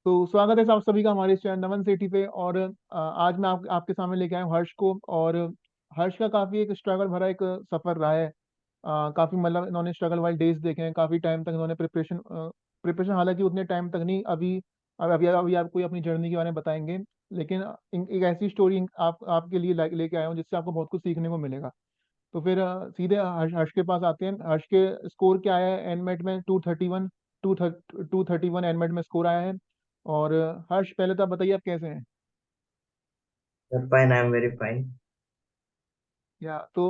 तो स्वागत है आप सभी का हमारे इस चैनल नमन सिटी पे। और आज मैं आपके सामने लेके आया हूँ हर्ष को। और हर्ष का काफी एक स्ट्रगल भरा एक सफर रहा है। काफी मतलब इन्होंने स्ट्रगल वाले डेज देखे हैं, काफी टाइम तक इन्होंने प्रिपरेशन हालांकि उतने टाइम तक नहीं। अभी आपको ये अपनी जर्नी के बारे में बताएंगे। लेकिन एक ऐसी स्टोरी आपके लिए लेके आया हूँ जिससे आपको बहुत कुछ सीखने को मिलेगा। तो फिर सीधे हर्ष के पास आते हैं। हर्ष के स्कोर क्या आया है एनमेट में? 231। 231 एनमेट में स्कोर आया है। और हर्ष, पहले तो आप बताइए आप कैसे हैं। Fine, I am very fine. या तो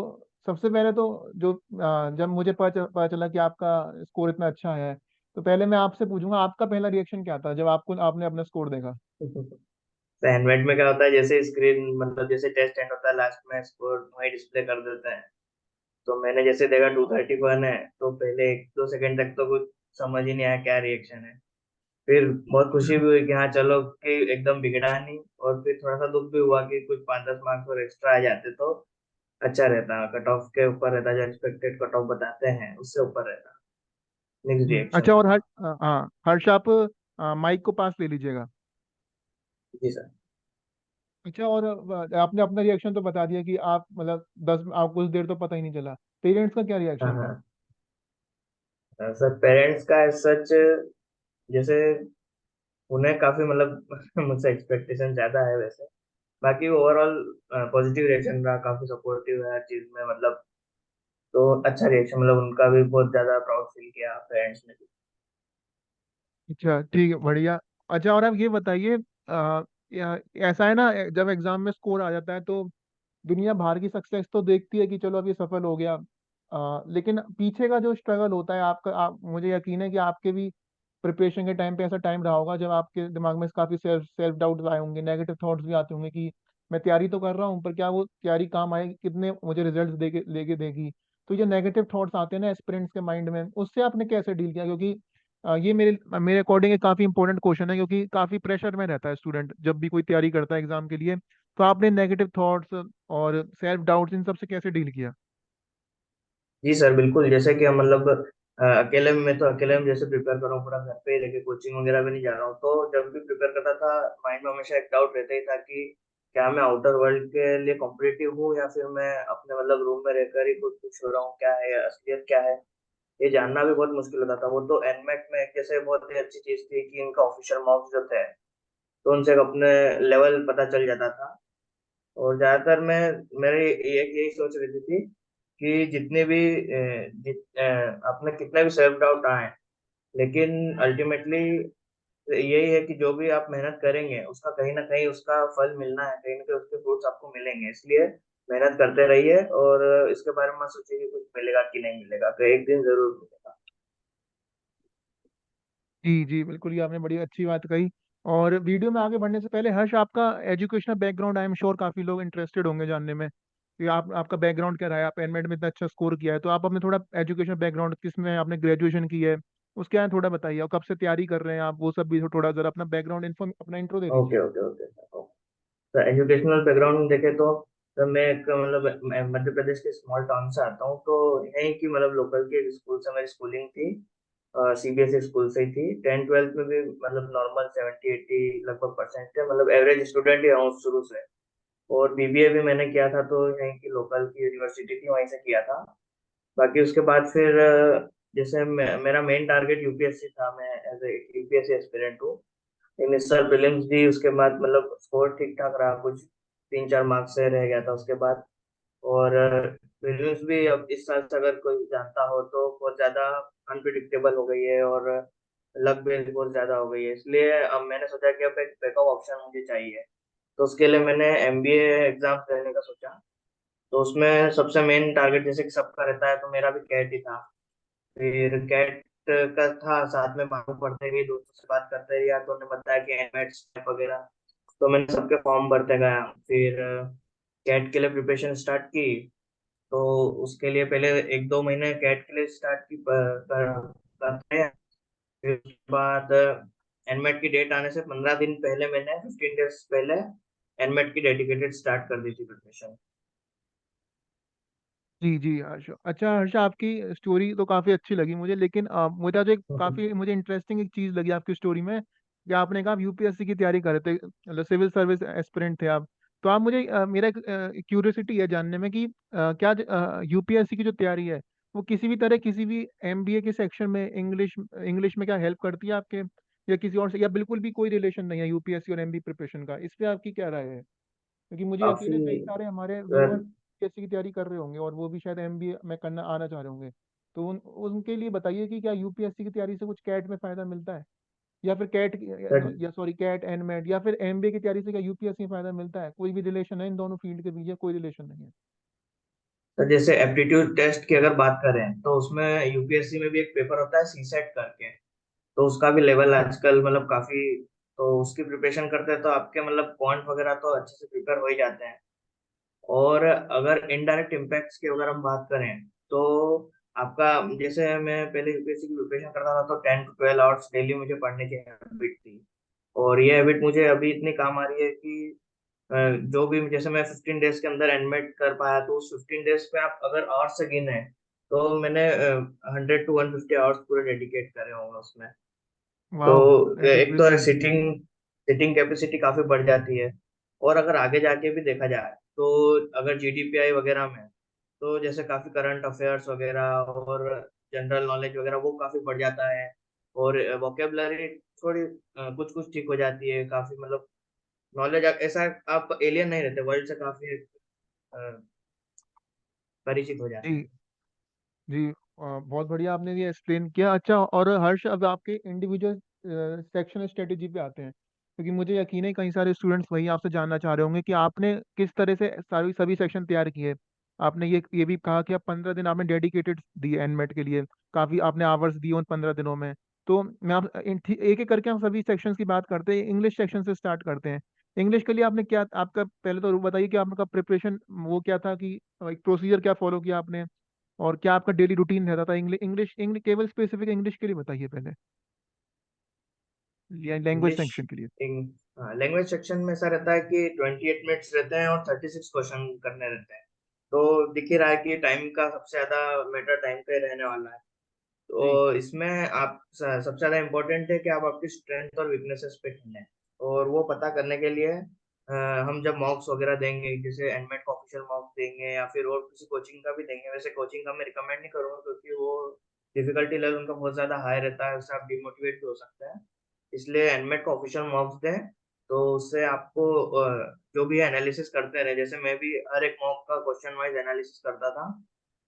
सबसे पहले तो जब मुझे पता चला कि आपका स्कोर इतना अच्छा आया है, तो पहले मैं आपसे पूछूंगा आपका पहला रिएक्शन क्या था जब आपने अपना स्कोर देखा। तो एंड्रॉइड में क्या होता है, जैसे स्क्रीन मतलब जैसे टेस्ट एंड होता है, लास्ट में स्कोर वही डिस्प्ले कर देते हैं। तो मैंने जैसे देखा 231 है, तो पहले 1-2 सेकंड तक तो कुछ समझ ही नहीं आया क्या रिएक्शन है। फिर बहुत खुशी भी हुई कि हाँ चलो कि एकदम बिगड़ा नहीं, और फिर थोड़ा सा दुख भी हुआ कि कुछ 5-10 मार्क्स और एक्स्ट्रा आ जाते तो अच्छा रहता, कट ऑफ के ऊपर रहता, जो एक्सपेक्टेड कट ऑफ बताते हैं उससे ऊपर रहता। Next reaction. अच्छा। और हर्ष, हाँ हर्ष, आप माइक को पास ले लीजिएगा। जी सर। अच्छा। और आपने अपना रिएक्शन तो बता दिया कि आप मतलब 10 आप कुछ देर तो पता ही नहीं चला। पेरेंट्स का क्या हाँ रिएक्शन था? हाँ। सर पेरेंट्स का सच जैसे उन्हें काफी मतलब मुझसे एक्सपेक्टेशन ज्यादा है वैसे। बाकी ओवरऑल पॉजिटिव रिएक्शन रहा, काफी सपोर्टिव है हर चीज में मतलब। तो अच्छा रिएक्शन, मतलब उनका भी बहुत ज्यादा प्राउड फील किया पेरेंट्स ने भी। अच्छा, ठीक है, बढ़िया। अच्छा, और आप ये बताइए, ऐसा है ना, जब एग्जाम में स्कोर आ जाता है तो दुनिया बाहर की सक्सेस तो देखती है कि चलो अब ये सफल हो गया। लेकिन पीछे का जो स्ट्रगल होता है आपका, मुझे यकीन है कि आपके भी प्रिपरेशन के टाइम पे ऐसा टाइम रहा होगा जब आपके दिमाग में काफी सेल्फ सेल्फ डाउट्स आए होंगे, नेगेटिव थॉट्स भी आते होंगे कि मैं तैयारी तो कर रहा हूँ पर क्या वो तैयारी काम आएगी, कितने मुझे रिजल्ट्स देके लेके देगी। तो ये नेगेटिव थॉट्स आते हैं ना एस्पिरेंट्स के माइंड में, उससे आपने कैसे डील किया? क्योंकि ये मेरे मेरे अकॉर्डिंग एक काफी इंपॉर्टेंट क्वेश्चन है, क्योंकि काफी प्रेशर में रहता है स्टूडेंट जब भी कोई तैयारी करता है एग्जाम के लिए। तो आपने नेगेटिव थॉट्स और सेल्फ डाउट्स इन सब से कैसे डील किया? जी सर, बिल्कुल। जैसे कि हम मतलब अकेले में, मैं तो अकेले में जैसे प्रिपेयर कर रहा हूँ, पूरा घर पे ही रह के कोचिंग वगैरह भी नहीं जा रहा हूँ, तो जब भी प्रिपेयर करता था माइंड में हमेशा एक डाउट रहता ही था कि क्या मैं आउटर वर्ल्ड के लिए कॉम्पिटिटिव हूँ, या फिर मैं अपने मतलब रूम में रहकर ही कुछ कुछ हो रहा हूँ, क्या है असलियत क्या है। ये जानना भी बहुत मुश्किल होता था। वो तो एनमेट में एक जैसे बहुत ही अच्छी चीज थी कि इनका ऑफिशियल मार्क्स जो थे, तो उनसे अपने लेवल पता चल जाता था। और ज्यादातर मैं मेरी एक यही सोच रहती थी कि जितने भी अपने कितने भी सेल्फ डाउट आए, लेकिन अल्टीमेटली यही है कि जो भी आप मेहनत करेंगे उसका कहीं ना कहीं उसका फल मिलना है, कहीं ना कहीं उसके फ्रूट्स आपको मिलेंगे। इसलिए मेहनत करते रहिए, और इसके बारे में मत सोचिए कि कुछ मिलेगा कि नहीं मिलेगा, तो एक दिन जरूर मिलेगा। जी जी, बिल्कुल, ये आपने बड़ी अच्छी बात कही। और वीडियो में आगे बढ़ने से पहले हर्ष, आपका educational background I am sure काफी लोग इंटरेस्टेड होंगे जानने में कि आपका बैकग्राउंड क्या रहा है। आप एनमेट में इतना अच्छा स्कोर किया है, तो आप अपने थोड़ा एजुकेशनल बैकग्राउंड, किस में आपने ग्रेजुएशन की है, उसके यहाँ थोड़ा बताइए, और कब से तैयारी कर रहे हैं आप, वो सब भी थोड़ा जरा अपना बैकग्राउंड इन्फो, अपना इंट्रो दे ओके दीजिए। Okay okay. तो एजुकेशनल बैकग्राउंड देखे तो मैं एक मतलब मध्य प्रदेश के स्मॉल टाउन से आता हूँ। तो यहीं की मतलब लोकल के स्कूल से मेरी स्कूलिंग थी। सीबीएसई स्कूल से ही थी। 10th 12th में भी मतलब नॉर्मल 70-80 लगभग परसेंट थे, मतलब एवरेज स्टूडेंट ही रहा हूँ शुरू से। और बीबीए भी मैंने किया था, तो यहीं की लोकल की यूनिवर्सिटी थी, वहीं से किया था। बाकी उसके बाद फिर जैसे मेरा मेन टारगेट यूपीएससी था, मैं एज ए यूपीएससी एस्पिरेंट हूँ। लेकिन इस साल प्रीलिम्स दी, उसके बाद मतलब स्कोर ठीक ठाक रहा, कुछ 3-4 मार्क्स से रह गया था उसके बाद। और प्रीलिम्स भी अब इस साल से अगर कोई जानता हो तो बहुत ज्यादा अनप्रिडिक्टेबल हो गई है, और लक भी बहुत ज्यादा हो गई है। इसलिए अब मैंने सोचा कि अब एक बैकअप ऑप्शन मुझे चाहिए। तो उसके लिए मैंने एमबीए एग्जाम देने का सोचा। तो उसमें सबसे मेन टारगेट जैसे कि सबका रहता है, तो मेरा भी कैट ही था। फिर कैट का था, साथ में मालूम पढ़ते रहिए, दोस्तों से बात करते रहिए, तो उन्होंने बताया कि एमएट वगैरह। तो मैंने सबके फॉर्म भरते गया। फिर कैट के लिए प्रिपरेशन स्टार्ट की। तो उसके लिए पहले 1-2 महीने कैट के लिए स्टार्ट की करते हैं। फिर उसके बाद एनमेट की डेट आने से 15 दिन पहले, मैंने 15 डेज पहले एनमेट की डेडिकेटेड स्टार्ट कर दी थी प्रिपरेशन। जी जी हर्ष। अच्छा हर्ष, आपकी स्टोरी तो काफी अच्छी लगी मुझे, लेकिन मुझे जो काफी मुझे इंटरेस्टिंग एक चीज लगी आपकी स्टोरी में, कि आपने कहा आप यूपीएससी की तैयारी कर रहे थे, मतलब सिविल सर्विस एस्पिरेंट थे आप। तो आप मुझे मेरा एक क्यूरियोसिटी है जानने में कि क्या यूपीएससी की जो तैयारी है वो किसी भी तरह किसी भी एमबीए के सेक्शन में इंग्लिश इंग्लिश में क्या हेल्प करती है आपके, या किसी और से, या बिल्कुल भी कोई रिलेशन नहीं है यूपीएससी और एमबी प्रिपरेशन का? इस पे आपकी क्या राय है? क्योंकि मुझे यकीन काफी है कई सारे हमारे व्यूअर्स यूपीएससी की तैयारी कर रहे होंगे और वो भी शायद एमबीए में करना आना चाह रहे होंगे। तो उनके लिए बताइए कि क्या यूपीएससी की तैयारी से कुछ कैट में फायदा मिलता है, या फिर कैट, सर, या सॉरी कैट एंड मेट, या फिर एमबीए की तैयारी से क्या यूपीएससी में फायदा मिलता है? कोई भी रिलेशन है इन दोनों फील्ड के बीच, या कोई रिलेशन नहीं है? सर जैसे एप्टीट्यूड टेस्ट की अगर बात करें तो उसमें यूपीएससी में भी एक पेपर होता है सीसेट करके। तो उसका भी लेवल आजकल मतलब काफी, तो उसकी प्रिपरेशन करते हैं तो आपके मतलब क्वांट वगैरह तो अच्छे से प्रिपेयर हो ही जाते हैं। और अगर इनडायरेक्ट इम्पैक्ट्स की अगर हम बात करें तो आपका, जैसे मैं पहले यूपीएससी की प्रिपरेशन करता था तो 10 to 12 आवर्स डेली मुझे पढ़ने की हैबिट थी। और ये हैबिट मुझे अभी इतनी काम आ रही है कि जो भी, जैसे मैं 15 डेज के अंदर एडमिट कर पाया, तो उस 15 डेज पे आप अगर आवर्स से गिने तो मैंने 100 to 150 आवर्स पूरे डेडिकेट करे होंगे उसमें। तो वाह, दैट इज एक तो ब्रिलियंट। सिटिंग सिटिंग कैपेसिटी काफी बढ़ जाती है। और अगर आगे जाके भी देखा जाए तो अगर जीडीपीआई वगैरह में, तो जैसे काफी करंट अफेयर्स वगैरह और जनरल नॉलेज वगैरह वो काफी बढ़ जाता है। और वोकेबलरी थोड़ी कुछ कुछ ठीक हो जाती है काफी, मतलब नॉलेज ऐसा आप एलियन नहीं रहते, वर्ल्ड से काफी अ, परिचित हो जाते जी हैं। जी, बहुत बढ़िया आपने ये एक्सप्लेन किया। अच्छा, और हर्ष, अब आपके इंडिविजुअल सेक्शन स्ट्रेटेजी पे आते हैं, क्योंकि मुझे यकीन है कई सारे स्टूडेंट्स वही आपसे जानना चाह रहे होंगे कि आपने किस तरह से सारी सभी सेक्शन तैयार किए। आपने ये भी कहा कि आप 15 दिन आपने डेडिकेटेड दिए एनमेट के लिए, काफ़ी आपने आवर्स दिए उन 15 दिनों में। तो मैं आप एक एक करके हम सभी सेक्शंस की बात करते हैं। इंग्लिश सेक्शन से स्टार्ट करते हैं। इंग्लिश के लिए आपने क्या, आपका पहले तो बताइए कि आपका प्रिपरेशन वो क्या था, कि एक प्रोसीजर क्या फॉलो किया आपने, और क्या आपका डेली रूटीन रहता था? इंग्लिश इंग्लिश इंग्लिश केवल स्पेसिफिक इंग्लिश के लिए बताइए पहले, या लैंग्वेज इंग्लिश, सेक्शन के लिए। लैंग्वेज सेक्शन में ऐसा रहता है कि 28 मिनट्स रहते हैं और 36 क्वेश्चन करने रहते हैं। तो दिख ही रहा है कि टाइम का सबसे ज्यादा मैटर टाइम पे रहने वाला है। तो जी इसमें आप सबसे ज्यादा इम्पोर्टेंट है कि आप आपकी स्ट्रेंथ और वीकनेसेस पे ढूंढें। और वो पता करने के लिए हम जब मॉक्स वगैरह देंगे, जैसे एनमेट का ऑफिशियल मॉक्स देंगे या फिर और किसी कोचिंग का भी देंगे, वैसे कोचिंग का मैं रिकमेंड नहीं करूंगा क्योंकि वो डिफिकल्टी लेवल उनका बहुत ज्यादा हाई रहता है, उससे आप डिमोटिवेट भी हो सकते हैं। इसलिए एनमेट का ऑफिशियल मॉक्स दें। तो उससे आपको जो भी एनालिसिस करते रहे, जैसे मैं भी हर एक मॉक का क्वेश्चन वाइज एनालिसिस करता था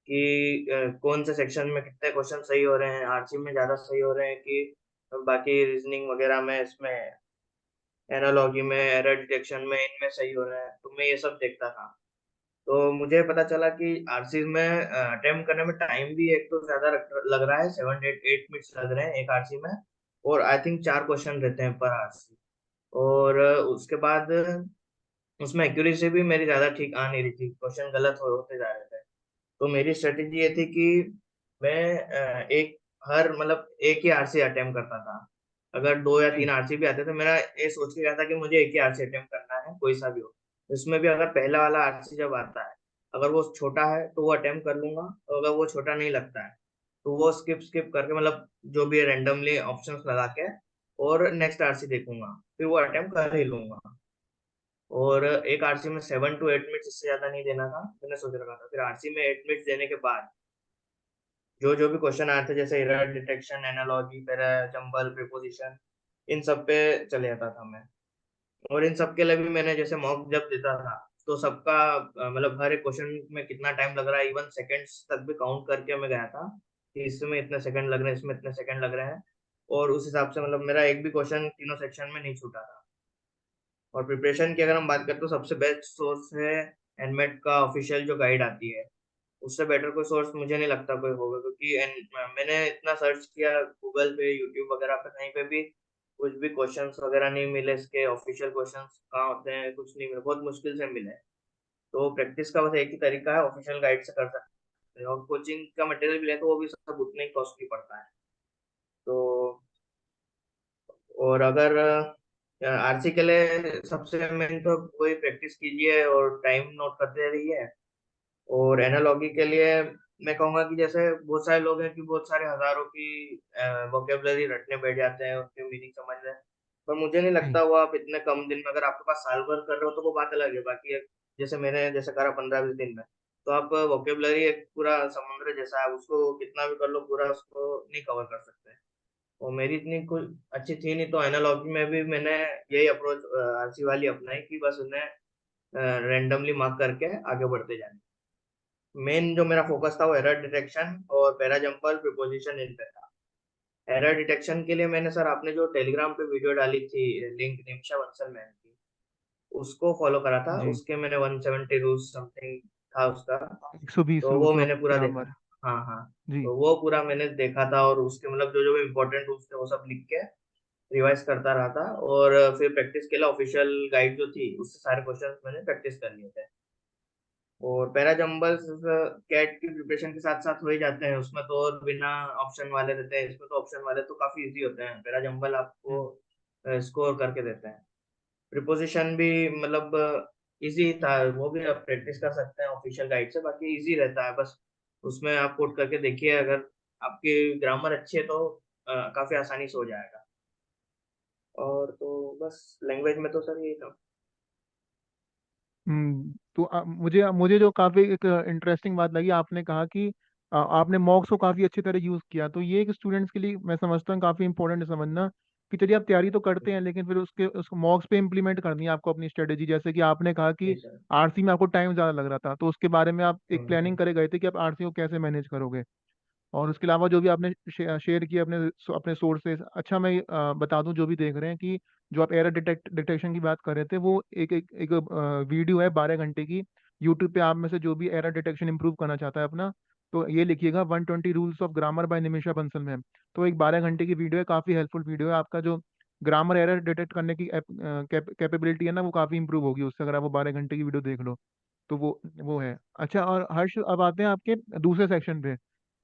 कि कौन से सेक्शन में कितने क्वेश्चन सही हो रहे हैं, आरसी में ज्यादा सही हो रहे हैं कि बाकी रीजनिंग वगैरह में, इसमें एनालॉजी में, एरर डिटेक्शन में, इनमें सही हो रहा है। तो मैं ये सब देखता था। तो मुझे पता चला कि आरसी में अटेम्प्ट करने में टाइम भी एक तो ज्यादा लग रहा है, 7 8 8 मिनट्स लग रहे हैं एक आरसी में। और आई थिंक 4 क्वेश्चन रहते हैं पर आरसी। और उसके बाद उसमें एक्यूरेसी भी मेरी ज्यादा ठीक आ नहीं रही थी, क्वेश्चन गलत होते जा रहे थे। तो मेरी स्ट्रेटेजी ये थी कि मैं एक हर मतलब एक ही आरसी अटेम्प्ट करता था। अगर दो या जी तीन आरसी भी आते थे, मेरा ये सोच के गया था कि मुझे एक ही आरसी अटेम्प्ट करना है, कोई सा भी हो। इसमें भी अगर पहला वाला आरसी जब आता है, अगर वो छोटा है तो वो अटेम्प्ट कर लूंगा, और अगर वो छोटा नहीं लगता है तो वो स्किप स्किप करके, मतलब जो भी रैंडमली ऑप्शंस लगा के और नेक्स्ट आरसी देखूंगा, फिर वो अटेम्प्ट कर ही लूंगा। और एक आरसी में 7 to 8 मिनट्स, इससे ज्यादा नहीं देना था मैंने सोच रखा था। फिर आरसी में 8 मिनट्स देने के बाद जो जो भी क्वेश्चन आए थे, जैसे error detection, analogy, para, jumble, preposition, इन सब पे चले जाता था मैं। और इन सब के लिए भी मैंने जैसे मॉक जब देता था तो सबका मतलब हर एक क्वेश्चन में कितना टाइम लग रहा है, इवन सेकंड्स तक भी काउंट करके मैं गया था कि इसमें इतने सेकंड लग रहे हैं, इसमें इतने सेकंड लग रहे हैं। और उस हिसाब से मतलब मेरा एक भी क्वेश्चन तीनों सेक्शन में नहीं छूटा था। और प्रिपरेशन की अगर हम बात करें तो सबसे बेस्ट सोर्स है एनमेट का ऑफिशियल जो गाइड आती है। उससे बेटर कोई सोर्स मुझे नहीं लगता कोई होगा, क्योंकि मैंने इतना सर्च किया गूगल पे, यूट्यूब वगैरह पे, कहीं पे भी कुछ भी क्वेश्चंस वगैरह नहीं मिले। इसके ऑफिशियल क्वेश्चंस कहाँ होते हैं, कुछ नहीं मिले, बहुत मुश्किल से मिले। तो प्रैक्टिस का बस एक ही तरीका है, ऑफिशियल गाइड से कर सकते हैं। और कोचिंग का मटेरियल भी ले तो वो भी सब उतने ही कॉस्टली पड़ता है। तो और अगर आरसी के लिए सबसे मेन तो वही प्रैक्टिस कीजिए और टाइम नोट करते रहिए। और एनालॉगी के लिए मैं कहूंगा कि जैसे बहुत सारे लोग हैं कि बहुत सारे हजारों की वोकेबलरी रटने बैठ जाते हैं, उनके मीनिंग समझ रहे हैं। पर मुझे नहीं नहीं। लगता वो आप इतने कम दिन में, अगर आपके पास साल भर कर रहे हो तो वो बात अलग है। बाकी जैसे मैंने जैसे करा 15-20 दिन में, तो आप वोकेबलरी एक पूरा समुद्र जैसा है, उसको कितना भी कर लो पूरा उसको नहीं कवर कर सकते। और मेरी इतनी कुछ अच्छी थी नहीं, तो एनालॉजी में भी मैंने यही अप्रोच आरसी वाली अपनाई कि बस उन्हें रैंडमली मार्क करके आगे बढ़ते जाने। मेन जो मेरा फोकस था वो एरर डिटेक्शन और पैरा जंपल प्रीपोजिशन इन पे था। एरर डिटेक्शन के लिए मैंने सर आपने जो टेलीग्राम पे वीडियो डाली थी, लिंक निमिषा वंसल मैम की, उसको फॉलो करा था। जी। उसके मैंने 170 रूल्स समथिंग था उसका, 120 तो वो रूल्स ऑफ मैंने पूरा देखा। ग्रामर। हाँ हाँ। जी। तो वो पूरा मैंने देखा था, और उसके मतलब जो जो भी इम्पोर्टेंट रूल्स थे वो सब लिख के रिवाइज करता रहा था। और फिर प्रैक्टिस के लिए ऑफिशियल गाइड जो थी उससे सारे क्वेश्चंस मैंने प्रैक्टिस कर लिए थे। और पैरा जंबल्स कैट की प्रिपरेशन के साथ साथ हो ही जाते हैं उसमें तो, और बिना ऑप्शन वाले रहते हैं। इसमें तो ऑप्शन वाले तो काफी इजी होते हैं, पैरा जंबल आपको हम्म। स्कोर करके देते हैं। प्रिपोजिशन भी मतलब इजी था, वो भी आप प्रैक्टिस कर सकते हैं ऑफिशियल गाइड से, बाकी इजी रहता है। बस उसमें आप कोट करके देखिए, अगर आपकी ग्रामर अच्छी है तो काफी आसानी से हो जाएगा। और तो बस लैंग्वेज में तो सर यही था। तो मुझे मुझे जो काफी एक इंटरेस्टिंग बात लगी, आपने कहा कि आपने मॉक्स को काफी अच्छी तरह यूज किया। तो ये एक स्टूडेंट्स के लिए मैं समझता हूँ काफी इंपॉर्टेंट है समझना कि चलिए आप तैयारी तो करते हैं, लेकिन फिर उसको मॉक्स पे इम्प्लीमेंट करनी है आपको अपनी स्ट्रेटेजी। जैसे कि आपने कहा जी कि सर। आरसी में आपको टाइम ज्यादा लग रहा था, तो उसके बारे में आप एक प्लानिंग हम्म। करे गए थे कि आप आरसी को कैसे मैनेज करोगे। और उसके अलावा जो भी आपने शेयर किया अपने अपने सोर्सेज। अच्छा, मैं बता दूं जो भी देख रहे हैं कि जो आप एरर डिटेक्शन की बात कर रहे थे, वो एक वीडियो है 12 घंटे की यूट्यूब पे। आप में से जो भी एरर डिटेक्शन इंप्रूव करना चाहता है अपना, तो ये लिखिएगा 120 rules of grammar bye Nimisha Bansal ma'am. तो एक 12 घंटे की वीडियो है, काफ़ी हेल्पफुल वीडियो है। आपका जो ग्रामर एरर डिटेक्ट करने की कैपेबिलिटी है ना, वो काफ़ी इंप्रूव होगी उससे, अगर आप वो 12 घंटे की वीडियो देख लो। तो वो है। अच्छा, और हर्ष अब आते हैं आपके दूसरे सेक्शन पे।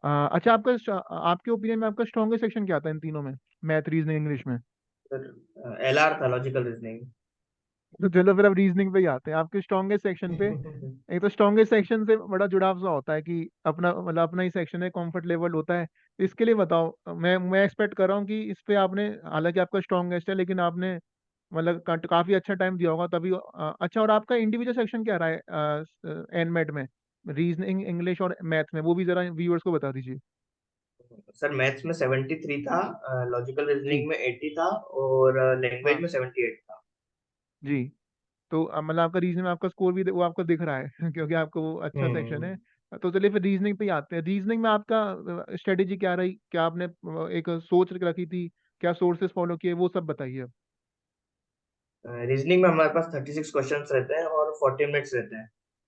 अच्छा, आपके ओपिनियन में आपका स्ट्रॉन्गेस्ट सेक्शन क्या था इन तीनों में, मैथ रीजनिंग इंग्लिश में? सर एलआर था, लॉजिकल रीजनिंग। तो चलो फिर अब रीजनिंग पे ही आते हैं, आपके स्ट्रॉन्गेस्ट सेक्शन पे। एक तो स्ट्रॉन्गेस्ट सेक्शन से बड़ा जुड़ाव सा होता है कि अपना मतलब अपना ही सेक्शन है, कंफर्ट लेवल होता है। तो इसके लिए बताओ, मैं एक्सपेक्ट कर रहा हूँ कि इस पे आपने, हालांकि आपका स्ट्रॉन्गेस्ट है, लेकिन आपने मतलब काफी अच्छा टाइम दिया होगा तभी। अच्छा, और आपका इंडिविजुअल सेक्शन क्या रहा है एनमेट में, रीजनिंग इंग्लिश और मैथ में? वो भी जरा व्यूअर्स को बता दीजिए। सर मैथ्स में 73 था, लॉजिकल जी। रीजनिंग में 80 था, और लैंग्वेज हाँ। में 78 था। जी। तो मतलब आपका रीजनिंग में आपका स्कोर भी वो आपको दिख रहा है क्योंकि आपको वो अच्छा सेक्शन हम्म। है। तो चलिए फिर रीजनिंग पे ही आते हैं। रीजनिंग में आपका स्ट्रेटेजी क्या रही, क्या आपने एक सोच रखी थी, क्या सोर्सेस फॉलो किए, वो सब बताइए। रीजनिंग में हमारे पास 36 क्वेश्चंस रहते हैं और 40 मिनट्स रहते हैं।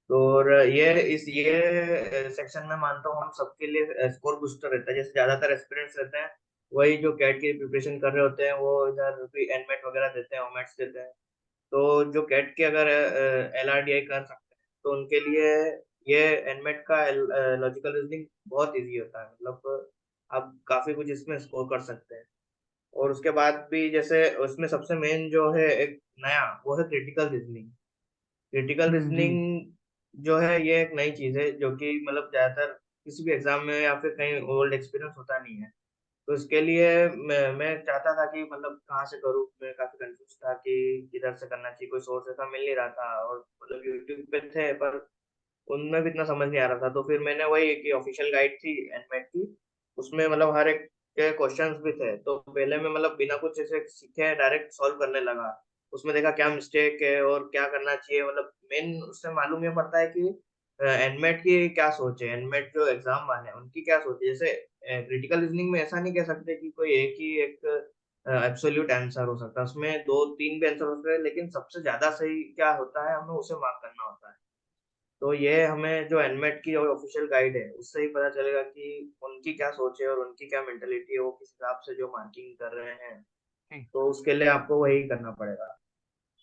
तो और ये सेक्शन में मानता हूँ हम सबके लिए स्कोर बूस्टर रहता है। जैसे ज्यादातर एस्पिरेंट्स रहते हैं, वही जो कैट की प्रिपरेशन कर रहे होते हैं, वो इधर भी एनमेट वगैरह देते हैं, ओमेट्स देते हैं। तो जो कैट के अगर एलआरडीआई कर सकते हैं तो उनके लिए ये एनमेट का लॉजिकल रीजनिंग बहुत इजी होता है। मतलब आप काफी कुछ इसमें स्कोर कर सकते हैं। और उसके बाद भी जैसे उसमें सबसे मेन जो है एक नया, वो है क्रिटिकल रीजनिंग। क्रिटिकल जी। रीजनिंग जो है ये एक नई चीज है जो कि मतलब ज्यादातर किसी भी एग्जाम में या फिर कहीं ओल्ड एक्सपीरियंस होता नहीं है। तो इसके लिए मैं चाहता था कि मतलब कहाँ से करूँ, मैं काफी कंफ्यूज था कि किधर से करना चाहिए, कोई सोर्स ऐसा मिल नहीं रहा था। और मतलब यूट्यूब पे थे पर उनमें भी इतना समझ नहीं आ रहा था। तो फिर मैंने वही कि ऑफिशियल गाइड थी एनमेट की, उसमें मतलब हर एक के क्वेश्चंस भी थे। तो पहले मैं मतलब बिना कुछ ऐसे सीखे डायरेक्ट सॉल्व करने लगा। उसमें देखा क्या मिस्टेक है और क्या करना चाहिए। मतलब मेन उससे मालूम ये पड़ता है कि एनमेट की क्या सोच है, एनमेट जो एग्जाम वाले हैं उनकी क्या सोच है। जैसे क्रिटिकल रीजनिंग में ऐसा नहीं कह सकते कि कोई एक ही एक एब्सोल्यूट आंसर हो सकता है, उसमें दो तीन भी आंसर हो सकते हैं, लेकिन सबसे ज्यादा सही क्या होता है हमें उसे मार्क करना होता है। तो ये हमें जो एनमेट की और ऑफिशियल गाइड है उससे ही पता चलेगा कि उनकी क्या सोच है और उनकी क्या मेंटेलिटी है, वो किस हिसाब से जो मार्किंग कर रहे हैं। जी। तो उसके लिए आपको वही करना पड़ेगा।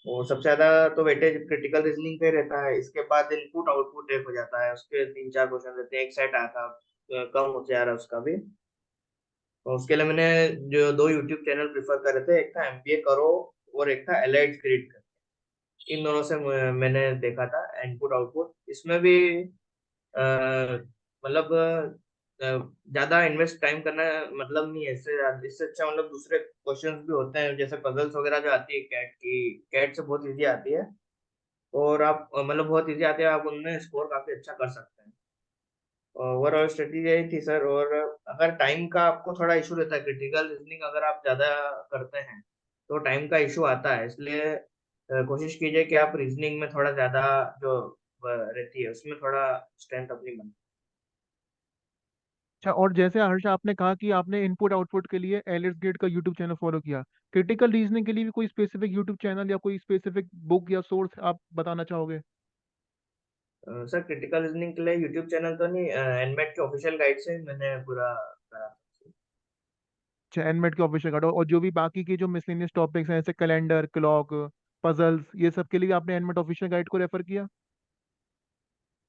और सबसे ज्यादा तो वेटेज क्रिटिकल रीजनिंग पे रहता है। इसके बाद इनपुट आउटपुट एक हो जाता है, उसके 3-4 क्वेश्चन रहते हैं। एक सेट आया था, कम होते जा रहा है उसका भी। तो उसके लिए मैंने जो दो यूट्यूब चैनल प्रिफर करे थे, एक था एमबीए करो और एक था एलाइड क्रिट। इन दोनों से मैंने देखा था इनपुट आउटपुट। इसमें भी मतलब ज्यादा इन्वेस्ट टाइम करना मतलब नहीं है। इससे अच्छा मतलब दूसरे क्वेश्चंस भी होते हैं, जैसे पजल्स वगैरह जो आती है कैट की, कैट से बहुत इजी आती है, और आप मतलब बहुत इजी आती है, आप उनमें स्कोर काफी अच्छा कर सकते हैं। ओवरऑल स्ट्रेटेजी यही थी सर। और अगर टाइम का आपको थोड़ा इशू रहता है, क्रिटिकल रीजनिंग अगर आप ज्यादा करते हैं तो टाइम का इशू आता है, इसलिए कोशिश कीजिए कि आप रीजनिंग में थोड़ा ज्यादा जो रहती है उसमें थोड़ा स्ट्रेंथ अपनी बना। अच्छा, और जैसे हर्ष आपने कहा कि आपने इनपुट आउटपुट के लिए एलिस गेट का यूट्यूब चैनल फॉलो किया, क्रिटिकल रीजनिंग के लिए भी कोई स्पेसिफिक यूट्यूब चैनल या कोई स्पेसिफिक बुक या सोर्स आप बताना चाहोगे? सर क्रिटिकल रीजनिंग के लिए यूट्यूब चैनल तो नहीं, एनमेट के ऑफिशियल गाइड से मैंने पूरा करा। अच्छा, एनमेट के ऑफिशियल गाइड, और जो भी बाकी के जो मिसलेनियस टॉपिक्स हैं जैसे कैलेंडर, क्लॉक, पजल्स, ये सब के लिए भी आपने एनमेट ऑफिशियल गाइड को रेफर किया?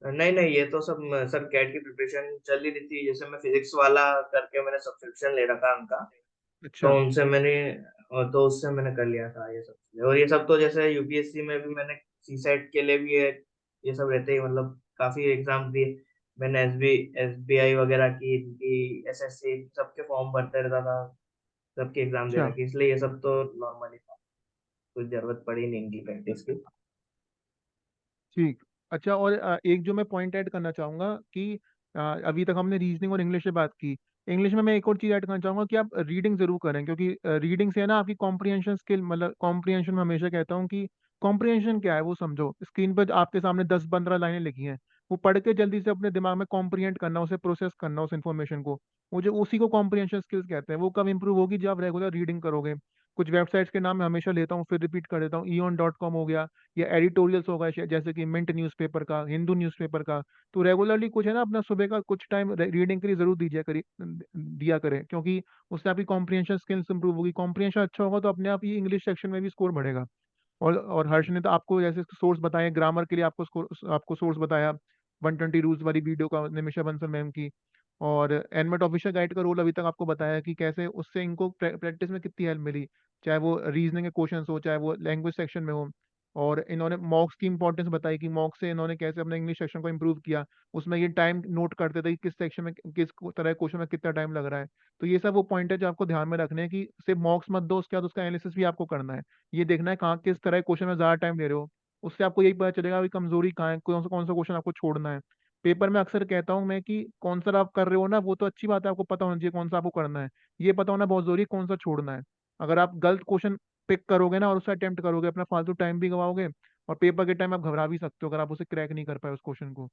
नहीं नहीं, ये तो सब सर कैट की प्रिपरेशन चल ही रही थी, जैसे मैं फिजिक्स वाला करके मैंने सब्सक्रिप्शन ले रखा उनका, तो अच्छा। उनसे मैंने तो उससे मैंने कर लिया था ये सब चीजें। और ये सब तो जैसे यूपीएससी में भी मैंने सी सेट के लिए भी ये सब रहते ही, मतलब काफी एग्जाम दिए मैंने, एसबीआई वगैरह की एसएससी सबके फॉर्म भरते रहता था, सबके एग्जाम दे अच्छा। रखी, इसलिए ये सब तो नॉर्मल ही था, कुछ जरूरत पड़ी नहीं इनकी प्रैक्टिस की। ठीक। अच्छा, और एक जो मैं पॉइंट ऐड करना चाहूंगा कि अभी तक हमने रीजनिंग और इंग्लिश से बात की। इंग्लिश में मैं एक और चीज ऐड करना चाहूंगा कि आप रीडिंग जरूर करें, क्योंकि रीडिंग से है ना आपकी कॉम्प्रिहेंशन स्किल, मतलब कॉम्प्रिहेंशन में हमेशा कहता हूँ कि कॉम्प्रिहेंशन क्या है वो समझो। स्क्रीन पर आपके सामने 10-15 लाइनें लिखी हैं, वो पढ़ के जल्दी से अपने दिमाग में कॉम्प्रिहेंड करना, उसे प्रोसेस करना उस इन्फॉर्मेशन को, वो जो उसी को कॉम्प्रिहेंशन स्किल्स कहते हैं। वो कब इंप्रूव होगी? जब आप रेगुलर रीडिंग करोगे। कुछ वेबसाइट्स के नाम मैं हमेशा लेता हूँ, फिर रिपीट कर देता हूँ। eon.com हो गया, या एडिटोरियल्स होगा जैसे कि मिंट न्यूज़पेपर का, हिंदू न्यूज़पेपर का। तो रेगुलरली कुछ है ना, अपना सुबह का कुछ टाइम रीडिंग के लिए जरूर दिया करें, क्योंकि उससे आपकी कॉम्प्रिहेंशन स्किल्स इंप्रूव होगी। कॉम्प्रिहेंशन अच्छा होगा तो अपने आप ही इंग्लिश सेक्शन में भी स्कोर बढ़ेगा। और हर्ष ने तो आपको जैसे सोर्स बताए, ग्रामर के लिए आपको सोर्स बताया, 120 रूल्स वाली वीडियो का, निमिषा बंसल मैम की। और एनमेट ऑफिशियल गाइड का रोल अभी तक आपको बताया कि कैसे उससे इनको प्रैक्टिस में कितनी हेल्प मिली, चाहे वो रीजनिंग के क्वेश्चंस हो, चाहे वो लैंग्वेज सेक्शन में हो। और इन्होंने मॉक्स की इंपॉर्टेंस बताई कि मॉक्स से इन्होंने कैसे अपने इंग्लिश सेक्शन को इम्प्रूव किया। उसमें ये टाइम नोट करते थे कि किस सेक्शन में, किस तरह क्वेश्चन में कितना टाइम लग रहा है। तो ये सब वो पॉइंट है जो आपको ध्यान में रखने हैं कि सिर्फ मॉक्स मत दो, उसके बाद उसका एनालिसिस भी आपको करना है। ये देखना है कहाँ किस तरह क्वेश्चन में ज्यादा टाइम ले रहे हो। उससे आपको यही पता चलेगा कि कमजोरी कहाँ है, कौन सा क्वेश्चन आपको छोड़ना है। पेपर में अक्सर कहता हूँ मैं कि कौन सा आप कर रहे हो ना, वो तो अच्छी बात है, आपको पता होना चाहिए कौन सा आपको करना है। ये पता होना बहुत जरूरी है कौन सा छोड़ना है। अगर आप गलत क्वेश्चन पिक करोगे ना और उससे अटेम्प्ट करोगे, अपना फालतू टाइम भी गवाओगे, और पेपर के टाइम आप घबरा भी सकते हो अगर आप उसे क्रैक नहीं कर पाए उस क्वेश्चन को।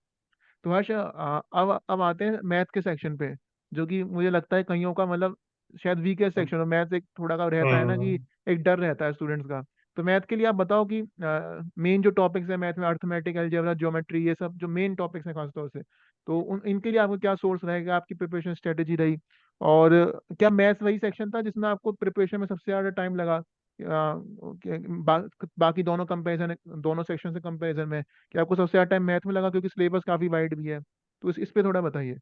तो हर्ष, अब आते हैं मैथ के सेक्शन पे, जो कि मुझे लगता है कईयों का मतलब शायद वीकेस्ट सेक्शन हो। मैथ एक थोड़ा का रहता है ना कि हम्म। एक डर रहता है स्टूडेंट्स का। तो मैथ के लिए आप बताओ कि मेन जो टॉपिक्स है मैथ में, अर्थमेटिक, अलजेब्रा, ज्योमेट्री, ये सब जो मेन टॉपिक्स हैं खासतौर से, तो इनके लिए आपको क्या सोर्स रहेगा, आपकी प्रिपरेशन स्ट्रेटेजी रही? और क्या मैथ्स वही सेक्शन था जिसमें आपको प्रिपरेशन में सबसे ज्यादा टाइम लगा? बाकी दोनों कंपेरिजन, दोनों सेक्शन से कंपेरिजन में, कि आपको सबसे ज्यादा टाइम मैथ में लगा, क्योंकि सिलेबस काफी वाइड भी है? तो इस पे थोड़ा बताइए।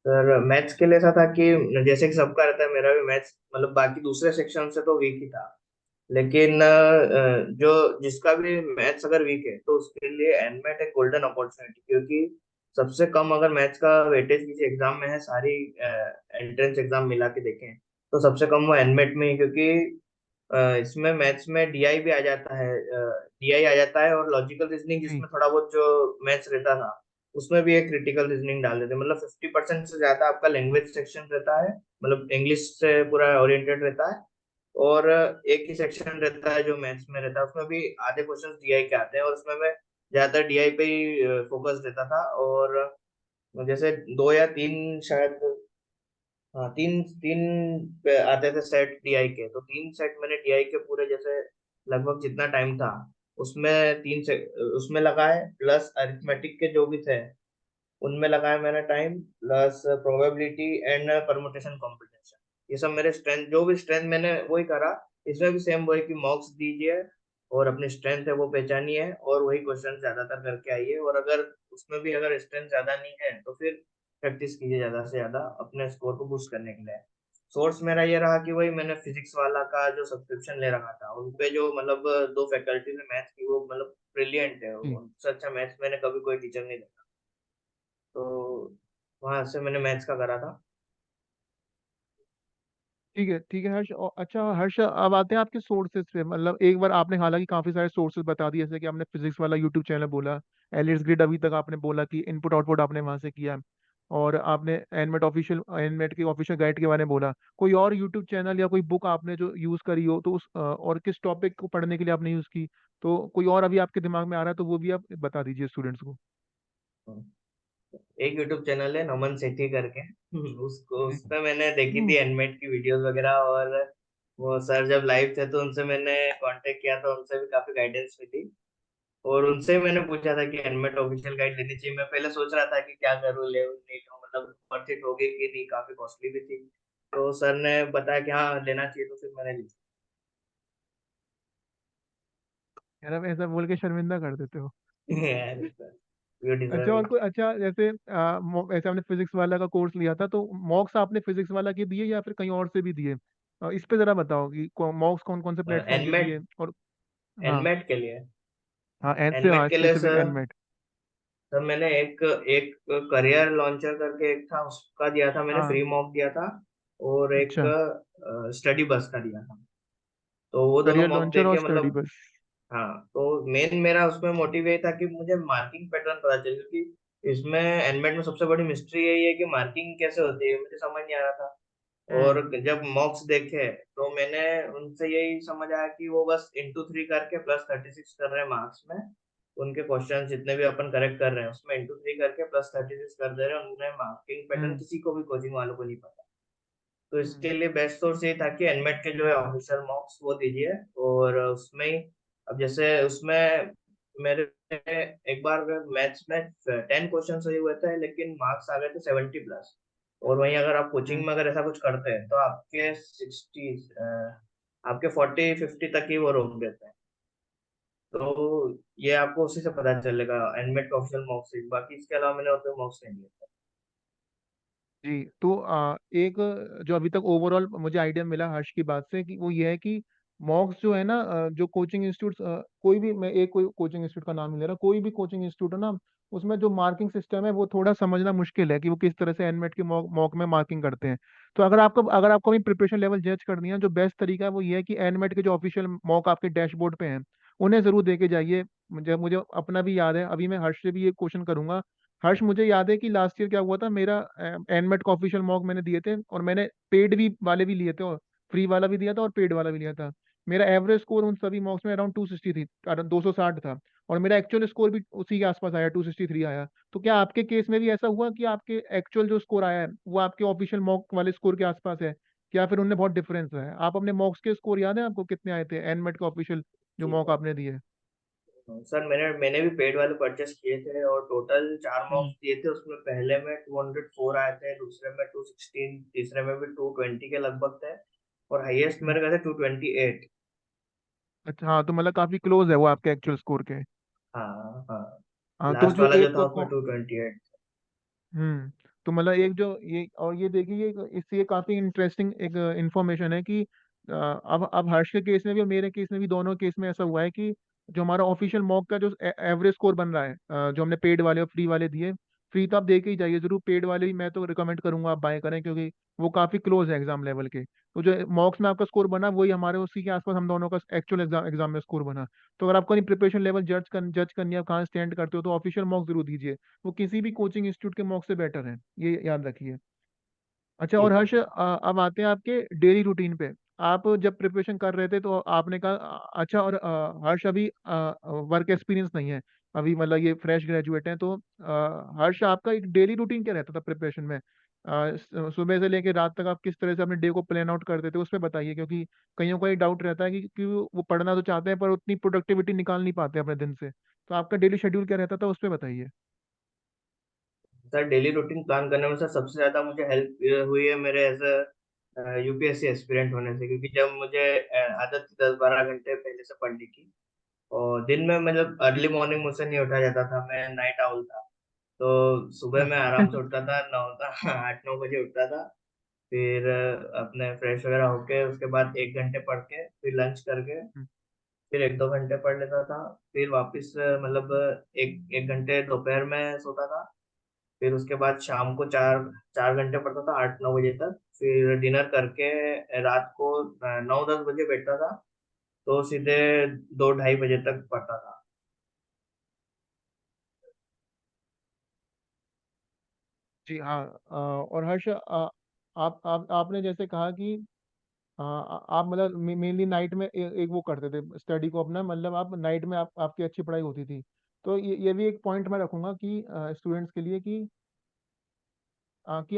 सर मैथ्स के लिए ऐसा था कि जैसे कि सबका रहता है, मेरा भी मैथ्स मतलब बाकी दूसरे सेक्शन से तो वीक ही था, लेकिन जो जिसका भी मैथ्स अगर वीक है तो उसके लिए एनमेट एक गोल्डन अपॉर्चुनिटी, क्योंकि सबसे कम अगर मैथ्स का वेटेज किसी एग्जाम में है, सारी एंट्रेंस एग्जाम मिला के देखें तो सबसे कम वो एनमेट में ही, क्योंकि इसमें मैथ्स में डीआई भी आ जाता है, डीआई आ जाता है, और लॉजिकल रीजनिंग जी। जिसमें थोड़ा बहुत जो मैथ्स रहता था उसमें भी एक क्रिटिकल रीजनिंग डाल देते हैं। मतलब 50% से ज्यादा आपका लैंग्वेज सेक्शन रहता है, मतलब इंग्लिश से पूरा ओरिएंटेड रहता है, और एक ही सेक्शन रहता है जो मैथ्स में रहता है, उसमें भी आधे क्वेश्चन डीआई के आते हैं, और उसमें मैं ज्यादातर डीआई पे ही फोकस देता था। और जैसे दो या तीन शायद, हाँ तीन तीन पे आते थे सेट डीआई के, तो तीन सेट मैंने डीआई के पूरे जैसे लगभग जितना टाइम था उसमें उसमें लगाए, प्लस अरिथमेटिक के जो भी थे उनमें लगाया मैंने time, plus probability and permutation competition, ये सब मेरे स्ट्रेंथ, जो भी स्ट्रेंथ मैंने वही करा। इसमें भी सेम वही कि मॉक्स दीजिए और अपनी स्ट्रेंथ है वो पहचानिए और वही क्वेश्चन ज्यादातर करके आइए, और अगर उसमें भी अगर स्ट्रेंथ ज्यादा नहीं है तो फिर प्रैक्टिस कीजिए ज्यादा से ज्यादा अपने स्कोर को बूस्ट करने के लिए। सोर्स मेरा ये रहा कि वही मैंने फिजिक्स वाला का जो सब्सक्रिप्शन ले रखा था, उनपे जो मतलब दो फैकल्टीज है मैथ्स की, वो मतलब ब्रिलियंट है, जी। उनसे अच्छा मैथ्स मैंने कभी कोई टीचर नहीं देखा। तो वहां से मैंने मैथ्स का करा था। ठीक है हर्ष। अच्छा हर्ष, अब आते हैं आपके सोर्सेज पे। मतलब एक बार आपने हालांकि काफी सारे सोर्सेज बता दिए, जैसे कि आपने फिजिक्स वाला यूट्यूब चैनल बोला, एलियट्स ग्रिड अभी तक आपने बोला कि इनपुट आउटपुट आपने वहां से किया, और आपने एनमेट की ऑफिशियल गाइड के बारे में बोला। कोई और यूट्यूब चैनल या कोई बुक आपने जो यूज करी हो तो उस और किस टॉपिक को पढ़ने के लिए आपने यूज की, तो कोई और अभी आपके दिमाग में आ रहा है तो वो भी आप बता दीजिए स्टूडेंट्स को। एक यूट्यूब चैनल है नमन सेठी करके। उसको हम्म। उस पे मैंने देखी हम्म। थी एनमेट की वीडियोस वगैरह, और वो सर जब लाइव थे तो उनसे मैंने कांटेक्ट किया, तो उनसे भी काफी गाइडेंस मिली। और उनसे मैंने पूछा था कि एनमेट ऑफिशियल गाइड लेनी चाहिए। मैं पहले सोच रहा था कि क्या करूँ, ले नहीं लूं, मतलब वर्थ इट होगी कि नहीं, काफी कॉस्टली भी थी। तो सर ने बताया कि हाँ लेना चाहिए, तो फिर मैंने ली। यार आप ऐसा बोल के शर्मिंदा कर देते हो। यू अच्छा डिजर्व और इट। कोई अच्छा, जैसे ऐसे आपने फिजिक्स वाला का कोर्स लिया था तो मॉक्स आपने फिजिक्स वाला के दिए या फिर कहीं और से भी दिए? इस पे जरा बताओ कि मॉक्स कौन कौन से प्लेटफॉर्म के एनमेट, दिए और। हाँ। एनमेट के लिए। हाँ एन से, हाँ एनमेट के लिए स्पेसिफिक सर, एनमेट। मैंने एक एक करियर लॉन्चर करके एक था, उसका दिया था मैंने, हाँ। फ्री मॉक दिया था। और एक अच्छा। स्टडी बस का दिया था। तो वो दोनों करियर मॉक लॉन्चर और देके स्टडी मतलब, बस। हाँ, तो मेन मेरा उसमें मोटिव ये था कि मुझे मार्किंग पैटर्न पता चले, क्योंकि इसमें एनमेट में सबसे बड़ी मिस्ट्री यही है कि मार्किंग कैसे होती है, मुझे समझ नहीं आ रहा था। और हम्म। जब मॉक्स देखे तो मैंने उनसे यही समझ आया कि वो बस इंटू थ्री करके +36 कर रहे हैं मार्क्स में। उनके क्वेश्चन जितने भी अपन करेक्ट कर रहे हैं उसमें इंटू थ्री करके +36 कर दे रहे हैं। उन्हें मार्किंग पैटर्न हम्म। किसी को भी, कोचिंग वालों को नहीं पता। तो इसके हम्म। लिए बेस्ट सोर्स ये था कि एनमेट के जो है ऑफिशियल मॉक्स वो दीजिए। और उसमें ही, अब जैसे उसमें मेरे एक बार मैथ्स में 10 क्वेश्चन सही हुए थे, लेकिन मार्क्स आ गए थे 70+। और वहीं अगर आप कोचिंग हम्म। में अगर ऐसा कुछ करते हैं तो आपके 60, आपके 40-50 तक ही वो रोक देते हैं। तो ये आपको उसी से पता चलेगा, एनमेट का ऑफिशियल मॉक्स से। बाकी इसके अलावा मैंने और कोई मॉक्स नहीं लिया। जी तो एक जो अभी तक ओवरऑल मुझे आइडिया मिला हर्ष की बात से, कि वो ये है कि मॉक्स जो है ना, जो कोचिंग इंस्टीट्यूट, कोई भी, मैं एक कोई कोचिंग इंस्टीट्यूट का नाम नहीं ले रहा, कोई भी कोचिंग इंस्टीट्यूट है ना, उसमें जो मार्किंग सिस्टम है वो थोड़ा समझना मुश्किल है कि वो किस तरह से एनमेट के मॉक मॉक में मार्किंग करते हैं। तो अगर आपको अपनी प्रिपरेशन लेवल जज करनी है, जो बेस्ट तरीका है वो ये है कि एनमेट के जो ऑफिशियल मॉक आपके डैशबोर्ड पे हैं उन्हें जरूर दे के जाइए। मुझे मुझे अपना भी याद है, अभी मैं हर्ष से भी ये क्वेश्चन करूंगा। हर्ष, मुझे याद है कि लास्ट ईयर क्या हुआ था, मेरा एनमेट का ऑफिशियल मॉक मैंने दिए थे, और मैंने पेड भी वाले भी लिए थे, और फ्री वाला भी दिया था और पेड वाला भी लिया था। मेरा एवरेज स्कोर उन सभी मॉक्स में अराउंड 260 थी, अराउंड 260 था। और मेरा एक्चुअल स्कोर भी उसी के आसपास आया, 263 आया। तो क्या आपके केस में भी ऐसा हुआ कि आपके एक्चुअल जो स्कोर आया है वो आपके ऑफिशियल मॉक वाले स्कोर के आसपास है, या फिर उनमें बहुत डिफरेंस है? आप अपने मॉक्स के स्कोर याद है आपको कितने आए थे एनमेट का ऑफिशियल जो जी मॉक सर। आपने दिए? सर मैंने भी पेड वाले परचेस किए थे, और टोटल 4 मॉक्स हम्म। दिए थे। उसमें पहले में 204 आए थे, दूसरे में 216, तीसरे में भी 220 के लगभग थे, और हाईएस्ट हम्म। मेरे गए थे 228। अच्छा हाँ, तो मतलब काफी क्लोज है वो आपके एक्चुअल स्कोर के। हाँ हाँ। हाँ तो लास्ट जो वाला जो एक था उसमें 228। तो मतलब एक जो ये, और ये देखिए, ये इससे ये काफी इंटरेस्टिंग एक इंफॉर्मेशन है कि अब हर्ष के केस में भी और मेरे केस में भी, दोनों केस में ऐसा हुआ है कि जो हमारा ऑफिशियल मॉक का जो एवरेज स्कोर बन रहा है, जो हमने पेड वाले और फ्री वाले दिए, फ्री तो आप दे के ही जाइए जरूर, पेड वाले ही मैं तो रिकमेंड करूंगा आप बाय करें, क्योंकि वो काफी क्लोज है एग्जाम लेवल के। तो जो मॉक्स में आपका स्कोर बना वही हमारे उसी के आसपास हम दोनों का एक्चुअल एग्जाम एग्जाम में स्कोर बना। तो अगर आपको अपनी प्रिपरेशन लेवल जज करनी है, आप कहाँ स्टैंड करते हो, तो ऑफिशियल मॉक जरूर दीजिए। वो किसी भी कोचिंग इंस्टीट्यूट के मॉक से बेटर है, ये याद रखिए। अच्छा और ठीक है। हर्ष, अब आते हैं आपके डेली रूटीन पे। आप जब प्रिपरेशन कर रहे थे तो आपने कहा अच्छा, और हर्ष अभी वर्क एक्सपीरियंस नहीं है अभी, मतलब ये फ्रेश ग्रेजुएट हैं, तो हर्ष आपका एक डेली रूटीन क्या रहता था प्रिपरेशन में? सुबह से लेकर रात तक आप किस तरह से अपने डे को प्लान आउट करते थे, उस पर बताइए, क्योंकि कईयों का ये डाउट रहता है कि वो पढ़ना तो चाहते हैं पर उतनी प्रोडक्टिविटी निकाल नहीं पाते अपने दिन से। तो आपका डेली शेड्यूल क्या रहता था, उस पर बताइए। सर डेली रूटीन प्लान करने में सर सबसे ज्यादा मुझे हेल्प हुई है मेरे एज यूपीएससी एस्पिरेंट होने से, क्योंकि जब मुझे आदत थी 10-12 घंटे पहले से पढ़ने की, और दिन में मतलब अर्ली मॉर्निंग मुझसे नहीं उठा जाता था, मैं नाइट आउल था। तो सुबह में आराम से उठता था, 8-9 बजे उठता था। फिर अपने फ्रेश वगैरह होके उसके बाद 1 घंटे पढ़ के, फिर लंच करके, फिर 1-2 घंटे पढ़ लेता था। फिर वापस मतलब एक एक घंटे दोपहर में सोता था। फिर उसके बाद शाम को 4 4 घंटे पढ़ता था, 8 9 बजे तक। फिर डिनर करके रात को 9 10 बजे बैठता था, तो सीधे 2 2:30 बजे तक पढ़ता था। जी हाँ। और हर्ष, आपने जैसे कहा कि आप मतलब मेनली नाइट में एक वो करते थे स्टडी को अपना, मतलब आप नाइट में आपकी अच्छी पढ़ाई होती थी। तो ये भी एक पॉइंट मैं रखूंगा कि स्टूडेंट्स के लिए कि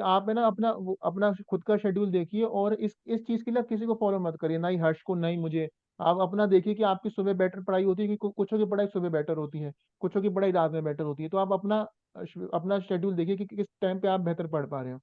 आप है ना अपना खुद का शेड्यूल देखिए, और इस चीज के लिए आप किसी को फॉलो मत करिए, ना ही हर्ष को, ना ही मुझे। आप अपना देखिए कि आपकी सुबह बेटर पढ़ाई होती है कि कुछों की पढ़ाई सुबह बेटर होती है, कुछों की पढ़ाई रात में बेटर होती है। तो आप अपना शेड्यूल देखिए कि किस टाइम पे आप बेहतर पढ़ पा रहे हो।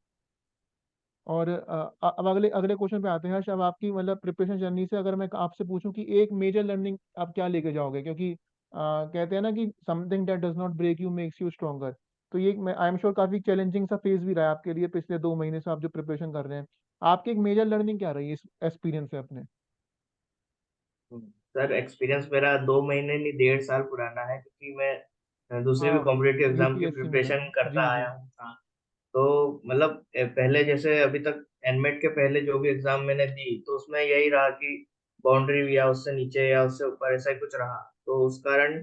और अब अगले अगले क्वेश्चन पे आते हैं हर्ष। अब आपकी मतलब प्रिपरेशन जर्नी से अगर मैं आपसे पूछूं कि एक मेजर लर्निंग आप क्या लेके जाओगे, क्योंकि कहते हैं ना कि something that does not break you makes you stronger. तो ये मैं आई एम श्योर काफी चैलेंजिंग सा फेज भी रहा है आपके लिए पिछले 2 महीने से आप जो प्रिपरेशन कर रहे हैं। आपकी एक मेजर लर्निंग क्या रही है इस एक्सपीरियंस से अपने? सर एक्सपीरियंस मेरा 2 महीने नहीं 1.5 साल पुराना है, क्योंकि मैं दूसरी भी हाँ, कॉम्पिटेटिव एग्जाम की यूपीएससी में। प्रिपरेशन करता जी जी। आया हूँ। हाँ। तो मतलब पहले जैसे अभी तक एनमेट के पहले जो भी एग्जाम मैंने दी, तो उसमें यही रहा कि बाउंड्री या उससे नीचे या उससे ऊपर ऐसा ही कुछ रहा। तो उस कारण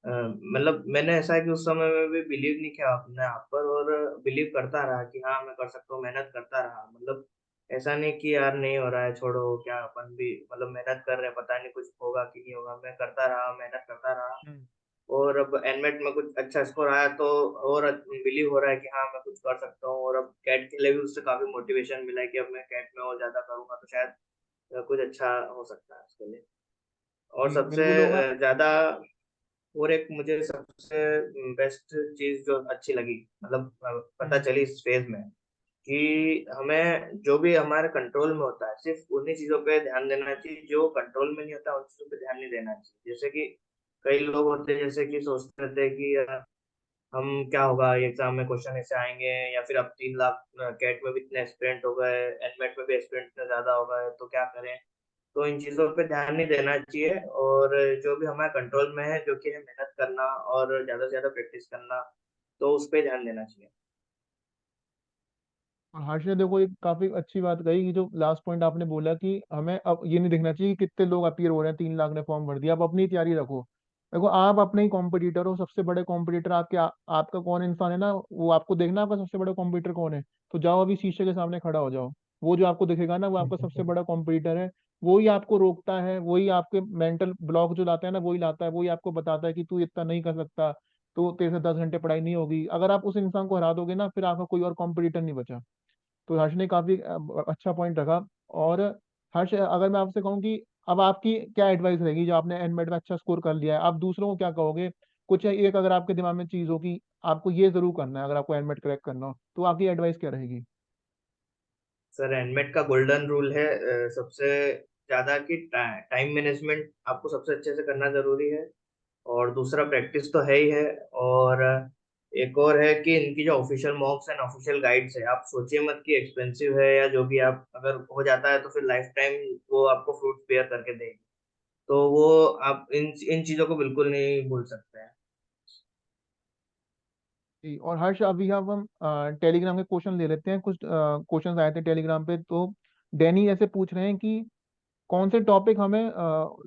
मतलब मैंने ऐसा है कि उस समय में भी बिलीव नहीं किया अपने आप पर, और बिलीव करता रहा कि हाँ मैं कर सकता हूँ, मेहनत करता रहा। मतलब ऐसा नहीं कि यार नहीं हो रहा है छोड़ो, क्या अपन भी मतलब मेहनत कर रहे हैं, पता नहीं कुछ होगा कि नहीं होगा। मैं करता रहा, मेहनत करता रहा। हम्म। और अब एनमेट में कुछ अच्छा स्कोर आया, तो और बिलीव हो रहा है कि हाँ मैं कुछ कर सकता हूँ। और अब कैट के लिए भी उससे काफी मोटिवेशन मिला है कि अब मैं कैट में और ज्यादा करूंगा तो शायद कुछ अच्छा हो सकता है उसके लिए। और जी सबसे बिल्कुल होगा। ज्यादा, और एक मुझे सबसे बेस्ट चीज जो अच्छी लगी, मतलब पता हम्म। चली इस फेज में, कि हमें जो भी हमारे कंट्रोल में होता है सिर्फ उन्हीं चीजों पे ध्यान देना चाहिए, जो कंट्रोल में नहीं होता उन चीजों पे ध्यान नहीं देना चाहिए। जैसे कि कई लोग होते हैं जैसे कि सोचते थे कि हम क्या होगा ये एग्जाम में क्वेश्चन ऐसे आएंगे, या फिर अब 3 लाख कैट में भी इतने एस्पिरेंट हो गए, एनमेट में भी एस्पिरेंट इतने ज्यादा हो गए, तो क्या करें। तो इन चीजों पे ध्यान नहीं देना चाहिए, और जो भी हमारे कंट्रोल में है जो कि है मेहनत करना और ज्यादा से ज्यादा प्रैक्टिस करना, तो उस पे ध्यान देना चाहिए। और हर्ष ने देखो एक काफी अच्छी बात कही कि जो लास्ट पॉइंट आपने बोला कि हमें अब ये नहीं देखना चाहिए कि कितने लोग अपीयर हो रहे हैं, 3 लाख ने फॉर्म भर दिया। आप अपनी तैयारी रखो। देखो आप अपने ही कॉम्पिटिटर हो, सबसे बड़े कॉम्पिटिटर आपका कौन इंसान है ना, वो आपको देखना आपका सबसे बड़ा कॉम्पिटिटर कौन है। तो जाओ अभी शीशे के सामने खड़ा हो जाओ। वो जो आपको दिखेगा ना वो आपका सबसे बड़ा कॉम्पिटिटर है। वही आपको रोकता है, वही आपके मेंटल ब्लॉक जो लाता है ना वही लाता है, वही आपको बताता है कि तू इतना नहीं कर सकता, तो तेरे से 10 घंटे पढ़ाई नहीं होगी। अगर आप उस इंसान को हरा दोगे ना, फिर आपका कोई और कॉम्पिटिटर नहीं बचा। तो हर्ष ने काफी अच्छा पॉइंट रखा। और हर्ष, अगर मैं आपसे कहूँ कि अब आपकी क्या एडवाइस रहेगी, जो आपने एनमेट में अच्छा स्कोर कर लिया है, आप दूसरों को क्या कहोगे? कुछ एक अगर आपके दिमाग में चीज हो कि आपको ये जरूर करना है अगर आपको एनमेट क्रैक करना हो, तो आपकी एडवाइस क्या रहेगी? सर एनमेट का गोल्डन रूल है सबसे ज्यादा कि टाइम मैनेजमेंट आपको सबसे अच्छे से करना जरूरी है। और दूसरा प्रैक्टिस तो है ही है। और एक और है कि इनकी जो ऑफिशियल मॉक्स एंड ऑफिशियल गाइड्स है, आप सोचिए मत कि एक्सपेंसिव है या जो भी, आप अगर हो जाता है तो फिर लाइफ टाइम वो आपको फ्रूट बेयर करके देगी। तो वो आप इन इन चीजों को बिल्कुल नहीं भूल सकते हैं। जी। और हर्ष, अभी अब हम टेलीग्राम के क्वेश्चन ले लेते हैं। कुछ क्वेश्चन आए थे टेलीग्राम पे। तो डैनी ऐसे पूछ रहे हैं कि कौन से टॉपिक हमें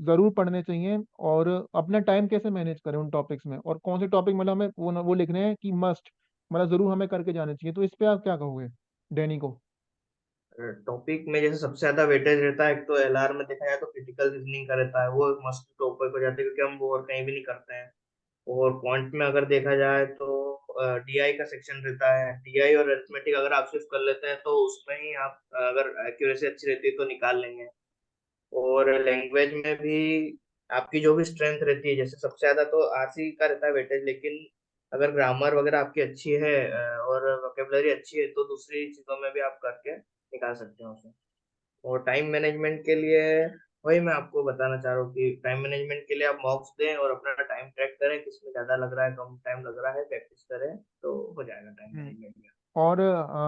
जरूर पढ़ने चाहिए, और अपना टाइम कैसे मैनेज करें उन टॉपिक्स में, और कौन से टॉपिक मतलब हमें वो लिखने हैं कि मस्ट, मतलब जरूर हमें करके जाने चाहिए। तो इस पे आप क्या कहोगे डैनी को? टॉपिक में जैसे सबसे ज्यादा वेटेज रहता है, एक तो एलआर में देखा जाए तो क्रिटिकल रीजनिंग का रहता है, वो मस्ट टॉपिक हो जाता है क्योंकि हम वो और कहीं भी नहीं करते हैं। और क्वांट में अगर देखा जाए तो डीआई का सेक्शन रहता है। डीआई और अरिथमेटिक अगर आप सिर्फ कर लेते हैं तो उसमें ही आप अगर एक्यूरेसी अच्छी रहती है तो निकाल लेंगे। और लैंग्वेज में भी आपकी जो भी स्ट्रेंथ रहती है, जैसे सबसे ज्यादा तो आरसी का रहता है वेटेज, लेकिन अगर ग्रामर वगैरह आपकी अच्छी है और वोकेबलरी अच्छी है, तो दूसरी चीजों में भी आप करके निकाल सकते हो उसे। और टाइम मैनेजमेंट के लिए वही मैं आपको बताना चाह रहा हूँ कि टाइम मैनेजमेंट के लिए आप मॉक्स दें और अपना टाइम ट्रैक करें, किसमें ज्यादा लग रहा है कम टाइम लग रहा है, प्रैक्टिस करें तो हो जाएगा टाइम हम्म। मैनेजमेंट में। और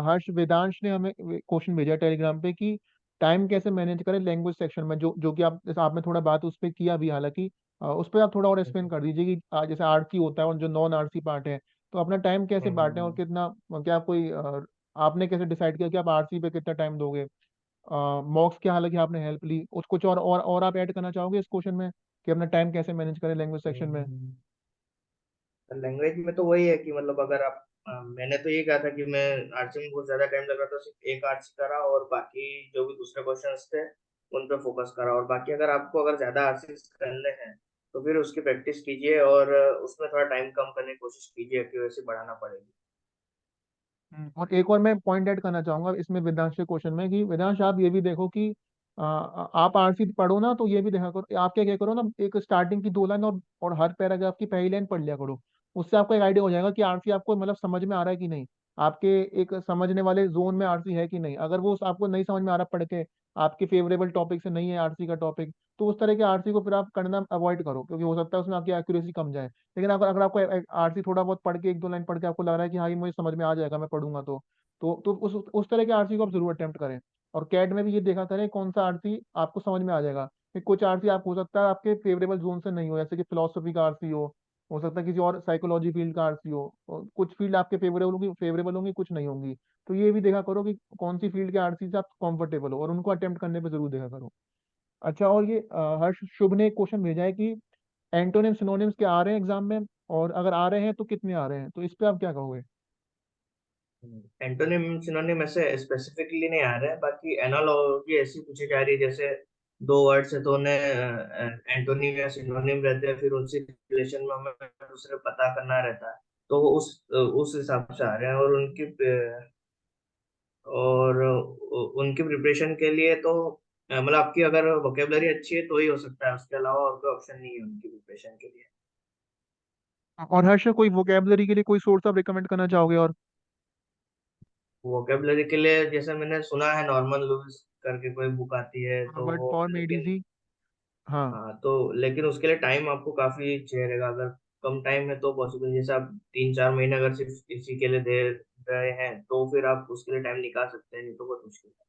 हर्ष, वेदांश ने हमें क्वेश्चन भेजा टेलीग्राम पे कि टाइम कैसे मैनेज करें लैंग्वेज सेक्शन में, जो जो कि आप जैसे आपने थोड़ा बात उस पर किया भी हालांकि। उस पर आप थोड़ा और एक्सप्लेन कर दीजिए कि जैसे आरसी होता है और जो नॉन आरसी पार्ट है, तो अपना टाइम कैसे बांटें और हम्म। कितना, क्या कोई आपने कैसे डिसाइड किया कि आप आरसी पे कितना टाइम दोगे? मॉक्स की हालांकि आपने हेल्प ली, उस कुछ और आप ऐड करना चाहोगे इस क्वेश्चन में कि अपना टाइम कैसे मैनेज करें लैंग्वेज सेक्शन में? हम्म। लैंग्वेज में तो वही है कि मतलब अगर आप मैंने तो ये कहा था कि मैं आरसी में बहुत ज्यादा टाइम लग रहा था, सिर्फ एक आरसी करा और बाकी जो भी दूसरे क्वेश्चंस थे उन पे फोकस करा। और बाकी अगर आपको अगर ज्यादा आरसी करने हैं तो फिर उसकी प्रैक्टिस कीजिए और उसमें थोड़ा टाइम कम करने की कोशिश कीजिए, एक्यूरेसी बढ़ाना पड़ेगी। और एक और मैं पॉइंट ऐड करना चाहूंगा इसमें वेदांश के क्वेश्चन में, कि वेदांश आप ये भी देखो कि आप आरसी पढ़ो ना, तो ये भी देखा करो, आप क्या क्या करो ना, एक स्टार्टिंग की 2 लाइन और हर पैराग्राफ की पहली लाइन पढ़ लिया करो। उससे आपको एक आइडिया हो जाएगा कि आरसी आपको मतलब समझ में आ रहा है कि नहीं, आपके एक समझने वाले जोन में आरसी है कि नहीं। अगर वो आपको नहीं समझ में आ रहा पढ़ के, आपके फेवरेबल टॉपिक से नहीं है आरसी का टॉपिक, तो उस तरह के आरसी को फिर आप करना अवॉइड करो, क्योंकि हो सकता है उसमें आपकी एक्यूरेसी कम जाए। लेकिन अगर अगर आपको आरसी थोड़ा बहुत पढ़ के 1-2 लाइन पढ़ के आपको लग रहा है कि हाँ ये मुझे समझ में आ जाएगा मैं पढ़ूंगा, तो उस तरह के आरसी को आप जरूर अटेम्प्ट करें। और कैट में भी ये देखा करें कौन सा आरसी आपको समझ में आ जाएगा, कि कुछ आरसी आप हो सकता है आपके फेवरेबल जोन से नहीं हो, जैसे कि फिलोसफी का आरसी हो सकता है किसी और साइकोलॉजी फील्ड का आरसी हो, और कुछ फील्ड आपके फेवरेबल होंगी कुछ नहीं होंगी। तो ये भी देखा करो कि कौन सी फील्ड के आरसी से आप कंफर्टेबल हो, और उनको अटेम्प्ट करने पे जरूर देखा करो। अच्छा, और ये हर्ष शुभ ने एक क्वेश्चन भेजा है कि एंटोनिम सिनोनिम्स क्या आ रहे हैं एग्जाम में, और अगर आ रहे हैं तो कितने आ रहे हैं, तो इस पे आप क्या कहोगे? एंटोनिम सिनोनिम ऐसे स्पेसिफिकली नहीं आ रहे हैं, बाकी एनालॉजी ऐसी पूछी जा रही है जैसे दो वर्ड्स है तो उन्हें एंटोनिम या सिनोनिम रहते हैं, फिर उसी रिलेशन में हमें दूसरे पता करना रहता है। तो वो उस हिसाब से आ रहे हैं। और उनकी प्रिपरेशन के लिए तो मतलब आपकी अगर वोकेबलरी अच्छी है तो ही हो सकता है, उसके अलावा और कोई ऑप्शन नहीं है उनकी प्रिपरेशन के लिए। और हर्ष कोई वोकेबलरी के लिए कोई सोर्स आप रिकमेंड करना चाहोगे? और वोकेबलरी के लिए जैसे मैंने सुना है नॉर्मन लुइस करके कोई बुक आती है तो वर्ड वो, फॉर्म लेकिन एडीजी। हाँ। हाँ तो लेकिन उसके लिए टाइम आपको काफी चाहिए रहेगा। अगर कम टाइम है तो पॉसिबल, जैसे आप 3-4 महीने अगर सिर्फ इसी के लिए दे रहे हैं तो फिर आप उसके लिए टाइम निकाल सकते हैं, नहीं तो बहुत मुश्किल है।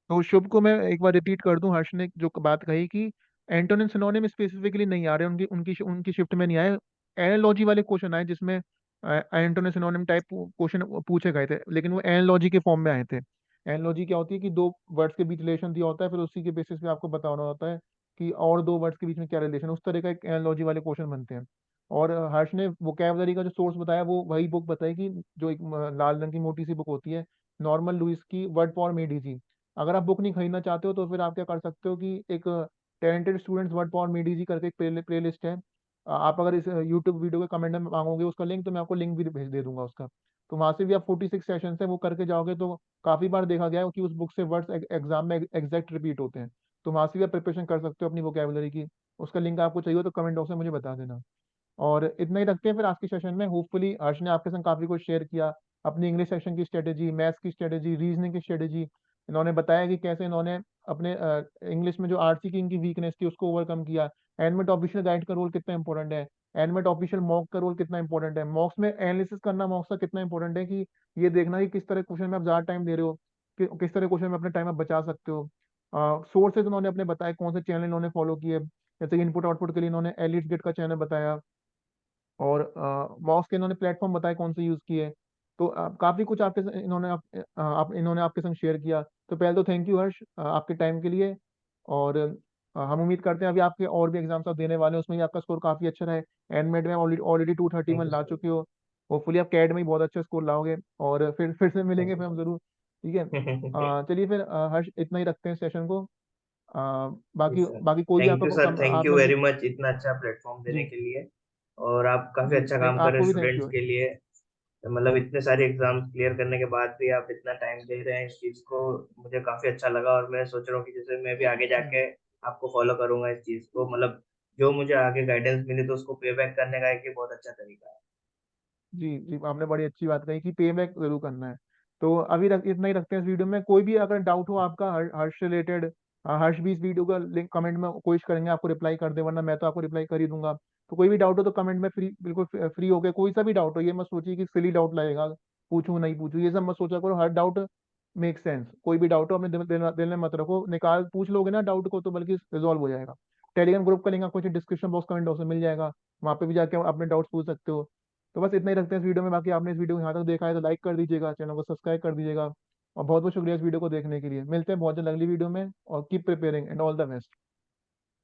तो शुभ को मैं एक बार रिपीट कर दूं, हर्ष ने जो बात कही कि एंटोनिम सिनोनिम स्पेसिफिकली नहीं आ रहे, उनकी उनकी उनकी शिफ्ट में नहीं आए। एनालॉजी वाले क्वेश्चन आए जिसमें एंटोनिम सिनोनिम टाइप क्वेश्चन पूछे गए थे, लेकिन वो एनालॉजी के फॉर्म में आए थे। एनालॉजी क्या होती है कि दो वर्ड्स के बीच रिलेशन दिया होता है, फिर उसी के बेसिस पे आपको बताना होता है कि और दो वर्ड्स के बीच में क्या रिलेशन, उस तरह का एक एनालॉजी वाले क्वेश्चन बनते हैं। और हर्ष ने वोकैबुलरी का जो सोर्स बताया वो वही बुक बताई कि जो एक लाल रंग की मोटी सी बुक होती है, नॉर्मल लुइस की वर्ड फॉर्म एडीजी। अगर आप बुक नहीं खरीदना चाहते हो तो फिर आप क्या कर सकते हो कि एक टैलेंटेड स्टूडेंट्स वर्ड फॉर मीडीजी करके एक प्ले लिस्ट है। आप अगर इस यूट्यूब वीडियो के कमेंट में मांगोगे उसका लिंक, तो मैं आपको लिंक भी भेज दे दूंगा उसका। तो वहां से भी आप 46 सेशन है वो करके जाओगे, तो काफी बार देखा गया है कि उस बुक से वर्ड्स एग्जाम में एग्जैक्ट रिपीट होते हैं। तो वहां से भी आप प्रिपरेशन कर सकते हो अपनी वोकेबलरी की। उसका लिंक आपको चाहिए हो तो कमेंट बॉक्स में मुझे बता देना। और इतना ही रखते हैं फिर आज के सेशन में। होपफुली हर्ष ने आपके संग काफी कुछ शेयर किया, अपनी इंग्लिश सेक्शन की स्ट्रेटेजी, मैथ्स की स्ट्रेटेजी, रीजनिंग की स्ट्रेटेजी। इन्होंने बताया कि कैसे इन्होंने अपने इंग्लिश में जो आरसी की इनकी वीकनेस थी उसको ओवरकम किया। एनमेट ऑफिशियल गाइड का रोल कितना इंपॉर्टेंट है, एनमेट ऑफिशियल मॉक का रोल कितना इंपॉर्टेंट है, मॉक्स में एनालिसिस करना मॉक्स का कितना इंपॉर्टेंट है, कि ये देखना कि किस तरह क्वेश्चन में आप ज्यादा टाइम दे रहे हो, किस तरह क्वेश्चन में अपना टाइम आप बचा सकते हो। सोर्सेज उन्होंने अपने बताए, कौन से चैनल इन्होंने फॉलो किए, जैसे कि इनपुट आउटपुट के लिए इन्होंने एलिट गेट का चैनल बताया, और मॉक्स के इन्होंने प्लेटफॉर्म बताए कौन से यूज किए। तो काफी कुछ आपके इन्होंने आपके संग शेयर किया। तो पहले तो थैंक यू हर्ष आपके टाइम के लिए। और हम उम्मीद करते हैं अभी आपके और भी एग्जाम्स आप देने वाले हैं, उसमें भी आपका स्कोर काफी अच्छा रहे। एनमेट में ऑलरेडी 231 थैंक यू ला सर। चुके हो। होपफुली आप कैड में ही बहुत अच्छा स्कोर लाओगे, और फिर से मिलेंगे फिर हम जरूर। ठीक है। चलिए फिर हर्ष इतना ही रखते हैं सेशन को। जी बाकी सर। बाकी कोई भी थैंक आपका यू सर, थैंक यू मतलब वेरी मच इतना अच्छा प्लेटफॉर्म देने जी के लिए। और आप काफी जी, अच्छा नहीं काम कर रहे आपको हैं भी थैंक स्टूडेंट्स यू। के लिए। मतलब इतने सारे एग्जाम्स क्लियर करने के बाद भी आप इतना टाइम दे रहे हैं इस चीज को, मुझे काफी अच्छा लगा। और मैं सोच रहा हूँ कि जैसे मैं भी आगे जाके आपको फॉलो करूंगा इस चीज को, मतलब जो मुझे आगे गाइडेंस मिली तो उसको पे बैक करने का एक ये बहुत अच्छा तरीका है। जी जी, आपने बड़ी अच्छी बात कही कि पे बैक जरूर करना है। तो अभी इतना ही रखते हैं इस वीडियो में। कोई भी अगर डाउट हो आपका हर्ष रिलेटेड, हर्ष भी इस वीडियो का लिंक कमेंट में कोशिश करेंगे आपको रिप्लाई कर दे, वरना मैं तो आपको रिप्लाई कर ही दूंगा। तो कोई भी डाउट हो तो कमेंट में बिल्कुल फ्री होके कोई सा भी डाउट हो, ये मत सोचिए कि सिली डाउट लगेगा, पूछूं नहीं पूछूं, ये सब मत सोचा करो। हर डाउट मेक सेंस। कोई भी डाउट हो अपने दिल में मत रखो, निकाल पूछ लोगे ना डाउट को तो बल्कि रिजॉल्व हो जाएगा। टेलीग्राम ग्रुप का लिंक आपको डिस्क्रिप्शन बॉक्स कमेंट बॉक्स में मिल जाएगा, वहाँ पे भी जाके अपने डाउट्स पूछ सकते हो। तो बस इतना ही रखते हैं इस वीडियो में। बाकी आपने इस वीडियो को यहाँ तक देखा है तो लाइक कर दीजिएगा, चैनल को सब्सक्राइब कर दीजिएगा, और बहुत बहुत शुक्रिया इस वीडियो को देखने के लिए। मिलते हैं बहुत जल्द अगली वीडियो में, और keep preparing and all the best.